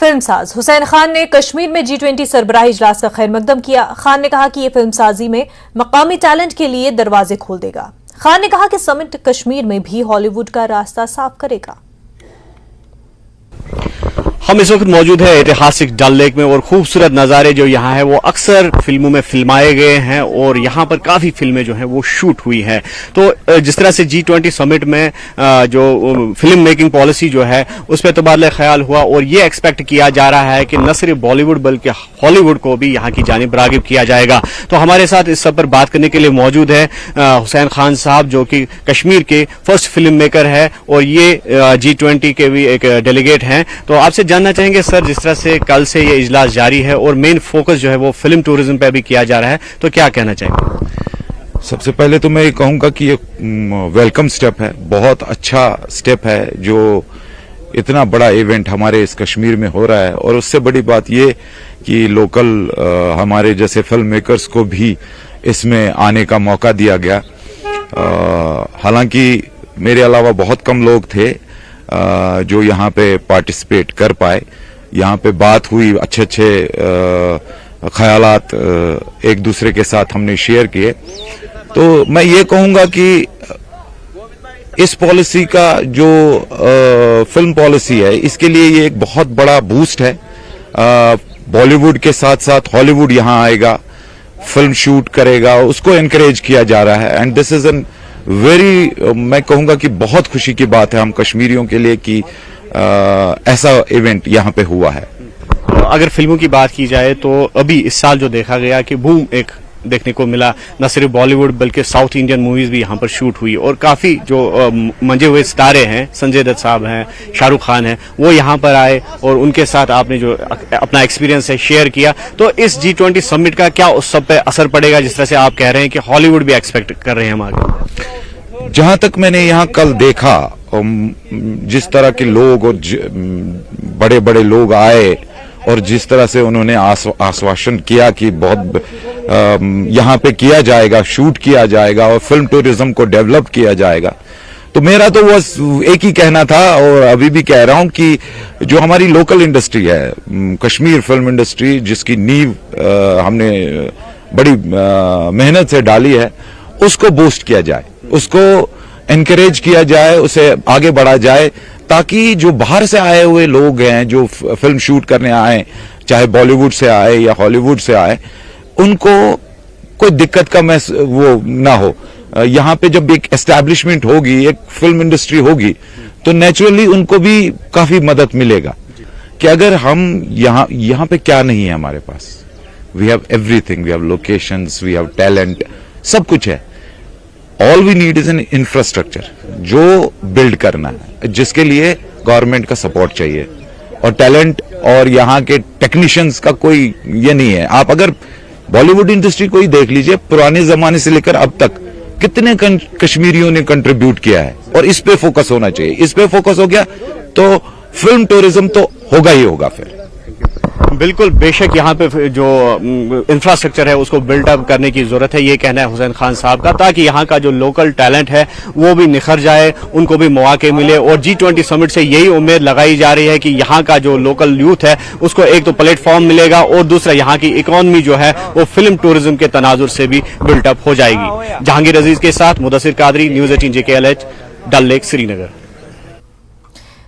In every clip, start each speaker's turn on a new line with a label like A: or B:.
A: फिल्मसाज हुसैन खान ने कश्मीर में G20 सरबराही इजलास का खैर मकदम किया। खान ने कहा कि ये फिल्मसाजी में मकामी टैलेंट के लिए दरवाजे खोल देगा। खान ने कहा कि समिट कश्मीर में भी हॉलीवुड का रास्ता साफ करेगा।
B: हम इस वक्त मौजूद है ऐतिहासिक डल लेक में और खूबसूरत नज़ारे जो यहाँ है वो अक्सर फिल्मों में फिल्माए गए हैं और यहाँ पर काफ़ी फिल्में जो हैं वो शूट हुई हैं। तो जिस तरह से G20 समिट में जो फिल्म मेकिंग पॉलिसी जो है उस पर तबादला ख्याल हुआ और ये एक्सपेक्ट किया जा रहा है कि न सिर्फ बॉलीवुड बल्कि हॉलीवुड को भी यहाँ की जानिब रागिब किया जाएगा। तो हमारे साथ इस सब पर बात करने के लिए मौजूद है हुसैन खान साहब जो कि कश्मीर के फर्स्ट फिल्म मेकर है और ये G20 के भी एक डेलीगेट हैं। तो आपसे जानना चाहेंगे सर, जिस तरह से कल से ये इजलास जारी है और मेन फोकस जो है वो फिल्म टूरिज्म पे भी किया जा रहा है, तो क्या कहना चाहेंगे?
C: सबसे पहले तो मैं ये कहूंगा कि ये वेलकम स्टेप है, बहुत अच्छा स्टेप है जो इतना बड़ा इवेंट हमारे इस कश्मीर में हो रहा है। और उससे बड़ी बात ये कि लोकल हमारे जैसे फिल्म मेकर्स को भी इसमें आने का मौका दिया गया। हालांकि मेरे अलावा बहुत कम लोग थे जो यहाँ पे पार्टिसिपेट कर पाए। यहाँ पे बात हुई, अच्छे अच्छे ख्यालात एक दूसरे के साथ हमने शेयर किए। तो मैं ये कहूंगा कि इस पॉलिसी का जो फिल्म पॉलिसी है इसके लिए ये एक बहुत बड़ा बूस्ट है। बॉलीवुड के साथ साथ हॉलीवुड यहाँ आएगा, फिल्म शूट करेगा, उसको एनकरेज किया जा रहा है। And this is an very, मैं कहूंगा कि बहुत खुशी की बात है हम कश्मीरियों के लिए कि ऐसा इवेंट यहाँ पे हुआ है।
B: अगर फिल्मों की बात की जाए तो अभी इस साल जो देखा गया कि बूम एक देखने को मिला, न सिर्फ बॉलीवुड बल्कि साउथ इंडियन मूवीज भी यहाँ पर शूट हुई और काफी जो मंजे हुए सितारे हैं, संजय दत्त साहब हैं, शाहरुख खान हैं, वो यहाँ पर आए और उनके साथ आपने जो अपना एक्सपीरियंस है शेयर किया। तो इस G20 समिट का क्या उस सब पे असर पड़ेगा, जिस तरह से आप कह रहे हैं कि हॉलीवुड भी एक्सपेक्ट कर रहे हैं हम आगे?
C: जहां तक मैंने यहाँ कल देखा, जिस तरह के लोग और बड़े बड़े लोग आए और जिस तरह से उन्होंने आश्वासन किया कि बहुत यहाँ पे किया जाएगा, शूट किया जाएगा और फिल्म टूरिज्म को डेवलप किया जाएगा, तो मेरा तो बस एक ही कहना था और अभी भी कह रहा हूं कि जो हमारी लोकल इंडस्ट्री है, कश्मीर फिल्म इंडस्ट्री, जिसकी नींव हमने बड़ी मेहनत से डाली है, उसको बूस्ट किया जाए, उसको एनकरेज किया जाए, उसे आगे बढ़ा जाए, ताकि जो बाहर से आए हुए लोग हैं जो फिल्म शूट करने आए, चाहे बॉलीवुड से आए या हॉलीवुड से आए, उनको कोई दिक्कत का वो ना हो। यहाँ पे जब एक एस्टैब्लिशमेंट होगी, एक फिल्म इंडस्ट्री होगी, तो नेचुरली उनको भी काफी मदद मिलेगा। कि अगर हम यहाँ पे क्या नहीं है हमारे पास, we have everything, we have locations, we have talent, सब कुछ है। All we need is an infrastructure जो बिल्ड करना है, जिसके लिए गवर्नमेंट का सपोर्ट चाहिए और टैलेंट और यहाँ के टेक्नीशियंस का कोई ये नहीं है। आप अगर बॉलीवुड इंडस्ट्री को ही देख लीजिए, पुराने जमाने से लेकर अब तक कितने कश्मीरियों ने कंट्रीब्यूट किया है और इस पे फोकस होना चाहिए। इस पे फोकस हो गया तो फिल्म टूरिज्म तो होगा ही होगा। फिर
B: बिल्कुल, बेशक यहाँ पे जो इंफ्रास्ट्रक्चर है उसको बिल्डअप करने की जरूरत है, ये कहना है हुसैन खान साहब का, ताकि यहाँ का जो लोकल टैलेंट है वो भी निखर जाए, उनको भी मौके मिले। और G20 समिट से यही उम्मीद लगाई जा रही है कि यहाँ का जो लोकल यूथ है उसको एक तो प्लेटफॉर्म मिलेगा और दूसरा यहाँ की इकोनॉमी जो है वो फिल्म टूरिज्म के तनाजुर से भी बिल्डअप हो जाएगी। जहांगीर अजीज के साथ मुदस्सिर कादरी, न्यूज़ 18 JKLH, डल लेक, श्रीनगर।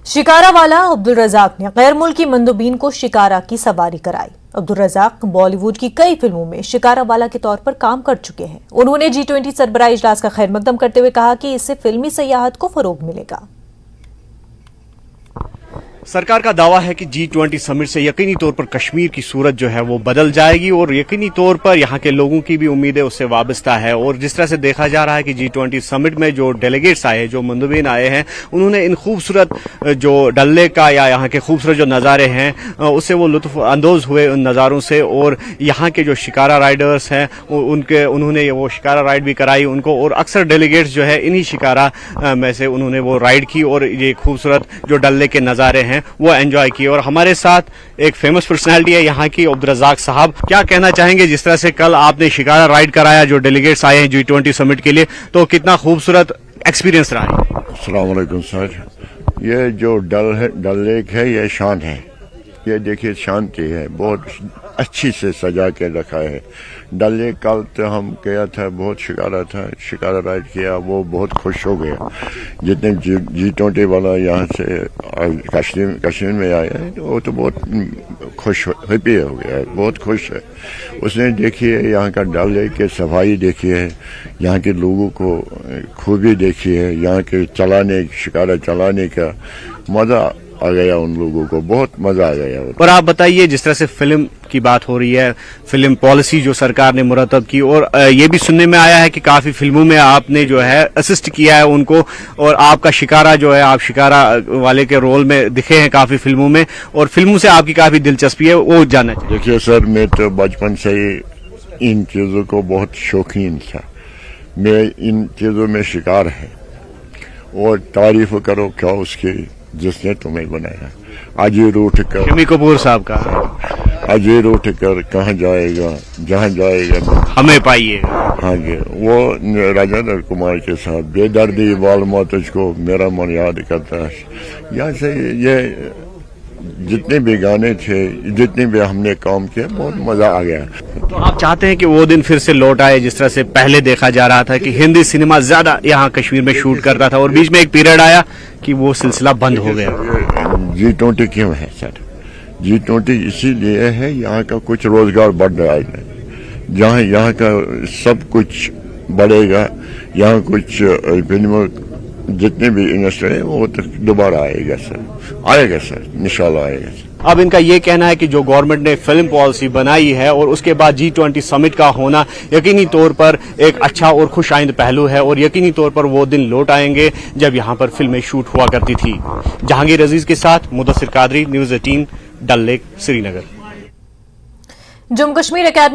A: शिकारा वाला अब्दुल रज़ाक ने गैर मुल्की मंदुबीन को शिकारा की सवारी कराई। अब्दुल रज़ाक बॉलीवुड की कई फिल्मों में शिकारा वाला के तौर पर काम कर चुके हैं। उन्होंने G20 सरबराही इजलास का खैर मकदम करते हुए कहा कि इससे फिल्मी सयाहत को फरोग मिलेगा।
B: सरकार का दावा है कि G20 समिट से यकीनी तौर पर कश्मीर की सूरत जो है वो बदल जाएगी और यकीनी तौर पर यहाँ के लोगों की भी उम्मीदें उससे वाबस्ता है। और जिस तरह से देखा जा रहा है कि G20 समिट में जो डेलीगेट्स आए, जो मंदुबीन आए हैं, उन्होंने इन खूबसूरत जो डल लेक का या यहाँ के खूबसूरत जो नज़ारे हैं उससे वो लुत्फ अंदोज हुए उन नज़ारों से। और यहाँ के जो शिकारा राइडर्स हैं उन्होंने वो शिकारा राइड भी कराई उनको, और अक्सर डेलीगेट्स जो है इन्हीं शिकारा में से उन्होंने वो राइड की और ये खूबसूरत जो डल लेक के नज़ारे हैं वो एंजॉय किए। और हमारे साथ एक फेमस पर्सनालिटी है यहाँ की, अब्दुल रज़ाक साहब। क्या कहना चाहेंगे, जिस तरह से कल आपने शिकारा राइड कराया, जो डेलीगेट्स आए हैं G20 समिट के लिए, तो कितना खूबसूरत एक्सपीरियंस रहा है?
D: अस्सलाम वालेकुम सर, ये जो डल लेक है ये शान है, ये देखिए शांति है, बहुत अच्छी से सजा के रखा है। डल लेक कल तो हम गया था, बहुत शिकारा था, शिकारा राइड किया, वो बहुत खुश हो गया। जितने G20 वाला यहाँ से कश्मीर में आया है वो तो बहुत खुश हैप्पी हो गया है, बहुत खुश है। उसने देखिए यहाँ का डल लेक की सफाई देखी है, यहाँ के लोगों को खूबी देखी है, यहाँ के शिकारा चलाने का मजा आ गया, उन लोगों को बहुत मजा आ गया।
B: और आप बताइए, जिस तरह से फिल्म की बात हो रही है, फिल्म पॉलिसी जो सरकार ने मुरतब की, और ये भी सुनने में आया है कि काफी फिल्मों में आपने जो है असिस्ट किया है उनको, और आपका शिकारा जो है, आप शिकारा वाले के रोल में दिखे हैं काफी फिल्मों में, और फिल्मों से आपकी काफी दिलचस्पी है, वो जानना चाहिए।
D: देखिए सर, मैं तो बचपन से ही इन चीजों को बहुत शौकीन था। मैं इन चीजों में शिकार है, और तारीफ करो क्या उसकी जिसने तुम्हें बनाया। अजय उठ कर,
B: शम्मी कपूर साहब का,
D: अजय उठ कर कहाँ जाएगा, जहाँ जाएगा
B: हमें पाइएगा।
D: हाँ जी, वो राजेंद्र कुमार के साथ बेदर्दी वालमा तुझको मेरा मन याद करता है। यहाँ से ये जितने भी गाने थे, जितने भी हमने काम किया, बहुत मजा आ गया।
B: तो आप चाहते हैं कि वो दिन फिर से लौट आए, जिस तरह से पहले देखा जा रहा था कि हिंदी सिनेमा ज्यादा यहाँ कश्मीर में शूट करता था, और बीच में एक पीरियड आया कि वो सिलसिला बंद हो गया।
D: G20 क्यों है सर? G20 इसीलिए है, यहाँ का कुछ रोजगार बढ़ रहा है, जहाँ यहाँ का सब कुछ बढ़ेगा, यहाँ कुछ फिल्मों जितने भी इंडस्ट्री है वो तो दोबारा आएगा सर, इंशाल्लाह आएगा सर।
B: अब इनका ये कहना है कि जो गवर्नमेंट ने फिल्म पॉलिसी बनाई है और उसके बाद G20 समिट का होना यकीनी तौर पर एक अच्छा और खुश आइंद पहलू है, और यकीनी तौर पर वो दिन लौट आएंगे जब यहाँ पर फिल्में शूट हुआ करती थी। जहांगीर अजीज के साथ मुदस्सिर कादरी, न्यूज़ 18, डल लेक, श्रीनगर।
A: जम्मू कश्मीर अकादमी